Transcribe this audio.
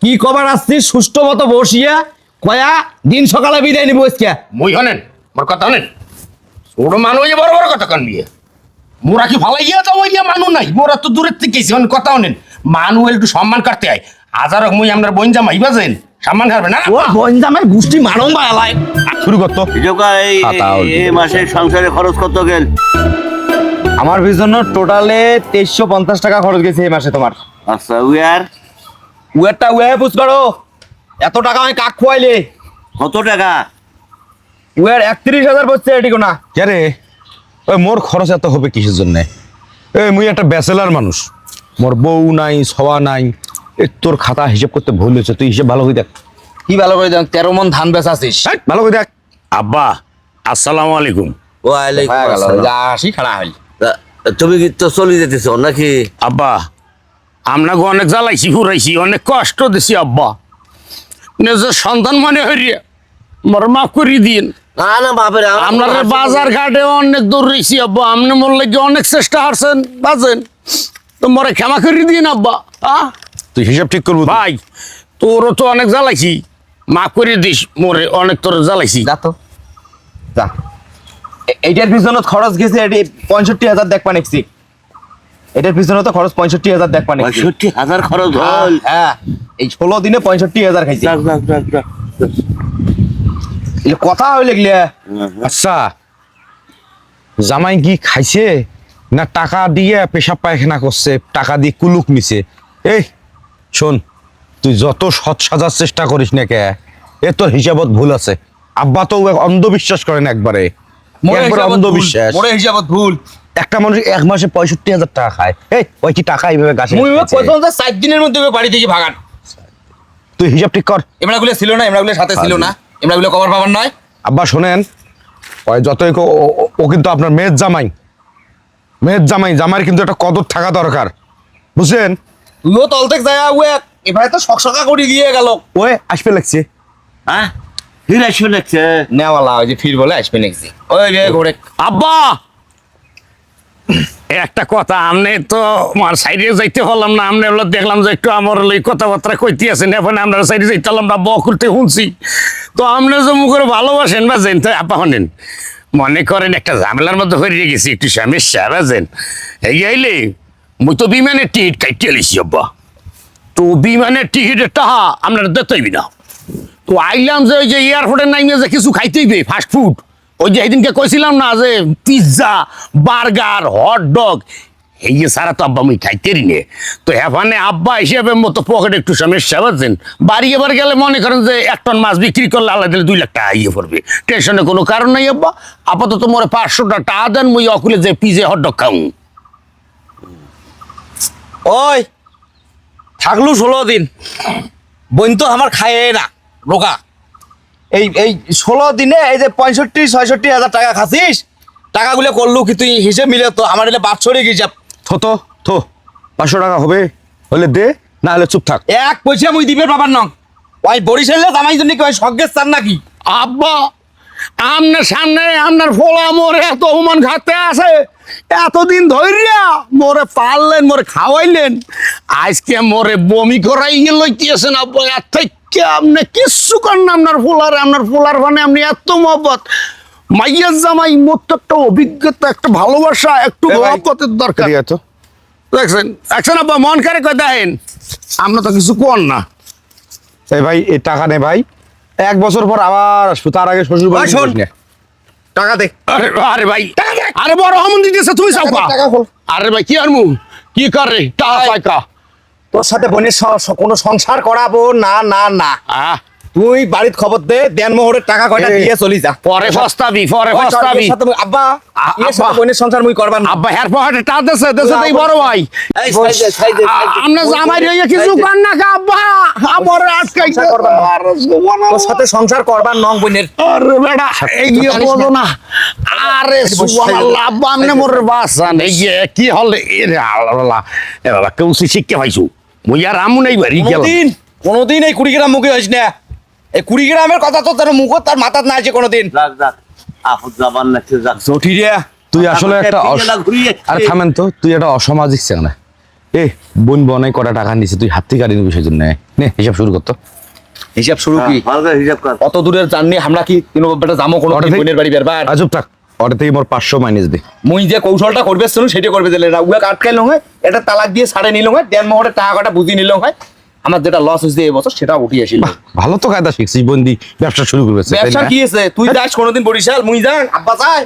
কি কবার আসছিস সুষ্ঠু মতো বসিয়া কয়া দিন সকালে বিদায় নিব আজকে মই হনেন মোর কথা হনেন ছোট মানুষ বড় বড় কথা কান নিয়ে মোরা কি ভালো গিয়া যাবো গিয়া মানুষ নাই মোরা তো দূরের থেকে গেছি কথা হনেন মানুষ একটু সম্মান করতে হয় হাজার হোক মই আপনার বোন জামাই বাজেন সম্মান করবে না ও বঞ্জামের গোষ্ঠী মারং বালাই শুরু করতো এই মাসে সংসারে খরচ কত গেল? আমার পিছনে টোটালে 2350 টাকা খরচ গেছে এই মাসে তোমার। আচ্ছা উয়ার ওয়েটটা ওয়ে বুঝ করো এত টাকা আমি কাক খোয়াইলে কত টাকা? ওয়ের 31,000 বসছে এটিকো না কে রে ওই মোর খরচ এত হবে কিসের জন্য? এই মুই একটা ব্যাচেলার মানুষ, মোর বউ নাই সবা নাই। তোর খাতা হিসাব করতে ভুল হয়েছে, তুই হিসাব ভালো করে দেখ। কি ভালো করে দেখ 13 মন ধান বেচাছিস ভালো করে দেখ। আব্বা আসসালামু আলাইকুম। ওয়ালাইকুম হয়ে গেল আসসালাম। যা আসি খাড়া হইল তুমি কি তো চলে যেতেছ নাকি? আব্বা আপনাকে অনেক জ্বালাইছি ফুরাইছি অনেক কষ্ট দিছি আব্বা নিজের সন্তান মনে হইয়া মোর মাফ করে দিন। না না বাপের আপনার বাজার ঘাটে অনেক দূর রয়েছি আব্বা আপনি মোর লাগে অনেক চেষ্টা হারছেন বাজেন তো মরে ক্ষমা করে দিন আব্বা। তুই হিসাব ঠিক করবো ভাই তোরও তো অনেক জ্বালাইছি মাফ করে দিস মোরে অনেক তোর জ্বালাইছি। যা তো যা এইটার পিছনে খরচ গেছে এটি 65,000 দেখবা নেক্সি এটার পিছনে তো খরচ 65,000 দেখবা নেক্সি 65,000 খরচ হল? হ্যাঁ এই 16 দিনে 65,000 খাইছি যাক যাক যাক যাক। এই কথা হইলে গিয়ে আচ্ছা জামাই কি খাইছে না টাকা দিয়ে পেশাব পায়খানা করছে, টাকা দিয়ে কুলুক নিছে? এই শোন, তুই যত সৎ সাজার চেষ্টা করিস না কে এ তোর হিসাবত ভুল আছে। আব্বা তো অন্ধবিশ্বাস করেন একবারে, একবারে অন্ধবিশ্বাস। মোরে হিসাবত ভুল একটা মানুষ এক মাসে 65,000 টাকা খায়, এই ওই কি টাকা এইভাবে গাছে মুই খাইছে? কইতাম যে 7 দিনের মধ্যে বাড়ি থেকে ভাগান। তুই হিসাব ঠিক কর। এমরাগুলো ছিল না, এমরাগুলো সাথে ছিল না, এমরাগুলো কভার পাবার নয়। আব্বা শোনেন, ওই যতই ও কিন্তু আপনার মেয়ের জামাই, মেয়ের জামাই, জামাইয়ের কিন্তু একটা কদর থাকা দরকার, বুঝছেন? তুইও তলতেক যায় ওয়ে এবারে তো সকসকা করে দিয়ে গেল। ওই আসবে লাগছে। হ্যাঁ হিরা শুনেছে নেওয়ালা ওই যে ফির বলে আসবে নেক্সট ওই রে ঘুরে আব্বা একটা কথা আমনে তো আমার সাইডে যাইতে হলাম না আমনে হলো দেখলাম যে একটু আমার ওই কথাবার্তা কইতে আছেন এখন আমরা সাইডে যাইতে হলাম না বকুলতে শুনছি তো আমনে যে মুখের ভালোবাসেন বাজেন তো আপা হনেন মনে করেন একটা ঝামেলার মধ্যে হয়ে গেছি একটু সমস্যা বাজেন এই আইলে মুই তো বিমানের টিকিট কাটিয়ে লিছি আব্বা তো বিমানের টিকিটের টাকা আপনারা দিতেইবি না তো আইলাম যে ওই যে এয়ারপোর্টের নাইমে যে কিছু খাইতেইবে ফাস্ট ফুড ওই যে সেদিনকে কইছিলাম না যে পিৎজা বার্গার হট ডগ এই যে সারা তো আব্বা মুই খাইতেরি নে তো এখানে আব্বা হিসেবে মতো পকেটে একটু সমস্যা বুঝছেন বাড়ি এবার গেলে মনে করেন যে 1 টন মাছ বিক্রি করলে আল্লাহ দিলে 2 লাখ টাকা ইয়ে পড়বে টেনশনে কোনো কারণ নাই আব্বা আপাতত মোরে 500 টাকা দেন মুই অকুলে যে পিজে হট ডগ খাও ওই থাকলু 16 দিন বোন তো আমার খায় না রোগা এই 16 দিনে এই যে 65-66,000 টাকা খাসিস টাকাগুলো করলু কি তুই হিসেব মিলে তো আমার এটা বাৎসরিক হিসাব থো 500 টাকা হবে হলে দে, না হলে চুপ থাক। এক পয়সা মুই দিবে বাবার নং ওই বরিশালে জামাই জন্য কি ওই স্বর্গের চান নাকি আব্বা আমনের সামনে আপনার ফোলা মোরে এত অপমান খাতে আছে এতদিন ধৈর্যা মোরে পারলেন মোরে খাওয়াইলেন আজকে মোরে বমি করাই লইতেছেন আব্বা এর থেকে আপনি কিচ্ছু করেন না আপনার ফোলার মানে আপনি এত মহব্বত মাইয়ার জামাই মোর তো একটা অভিজ্ঞতা একটা ভালোবাসা একটু মহব্বতের দরকার ঠিক আছে দেখছেন আব্বা মন করে কয় দেখেন আমরা তো কিছু কর না এই ভাই এই টাকা নে ভাই, 1 বছর পর আবার আসবো, তার আগে শ্বশুর বাড়ি শোন। যাস না। টাকা দে আরে আরে ভাই আরে বড় হমন দিতেছে তুমি সাউকা টাকা খোল। আরে ভাই কি আর মু কি করে টাকা পাইকা তোর সাথে বোনের কোনো সংসার করাবো না না না তুই বাড়ির খবর দে দেন মোহরের টাকা কয়টা এই, দিয়ে চলি যা পরে পস্তাবি এর সাথে আব্বা এর সাথে বোনের সংসার মুই করবার না আব্বা হের পকেটে টা দেছে তাই বড় ভাই এই সাইডে আমরা জামাই রইয়া কিছু কান না কা আব্বা আমার আজকাই সংসার করবার না। তোর সাথে সংসার করবার নং বোনের আরে বেটা এই গিয়ে বলো না আরে সুবহানাল্লাহ আব্বা আমনে মোর বাসান এই গিয়ে কি হলে এরে আল্লাহ এ বাবা কেউ শিক্ষা পাইছো মুই আর আমু নাই বাড়ি গেলাম কোনোদিন এই 20 গ্রাম মুখে হইস না এই 20 গ্রামের কথা তো তার মুখ তার মাথাত না আছে কোনোদিন যাক যাক আফত জাবান নাকি যাক জটি রে তুই আসলে একটা ঘুরিয়ে আরে থামেন তো, তুই একটা অসামাজিক ছেলে। এ বোন বনাই কটা টাকা নিছে তুই হাত থেকে কাটি নিবি সেই জন্য নে হিসাব শুরু করতো। হিসাব শুরু কি ভালো করে হিসাব কর। অত দূরের জাননি আমরা কি কোনো ব্যাপারটা যাবো কোনো অর্ডার থেকে- বোনের বাড়ি বেরবার আজব থাক ওটা থেকে মোর 500 মাইনাস দে। মুই যে কৌশলটা করবে শুনুন সেটা করবে দিলে না উয়া আটকাইল হয় এটা তালাক দিয়ে ছাড়ে নিল হয় দেড় মোহরে টাকা কাটা বুঝি নিল হয় আমার যেটা লস হয়েছে এই বছর সেটা উঠিয়ে আসিল বাহ, ভালো তো কায়দা শিখছিস বন্দি ব্যবসা শুরু করবে ব্যবসা কি আছে তুই যাস কোনোদিন বরিশাল মুই যান আব্বা যায়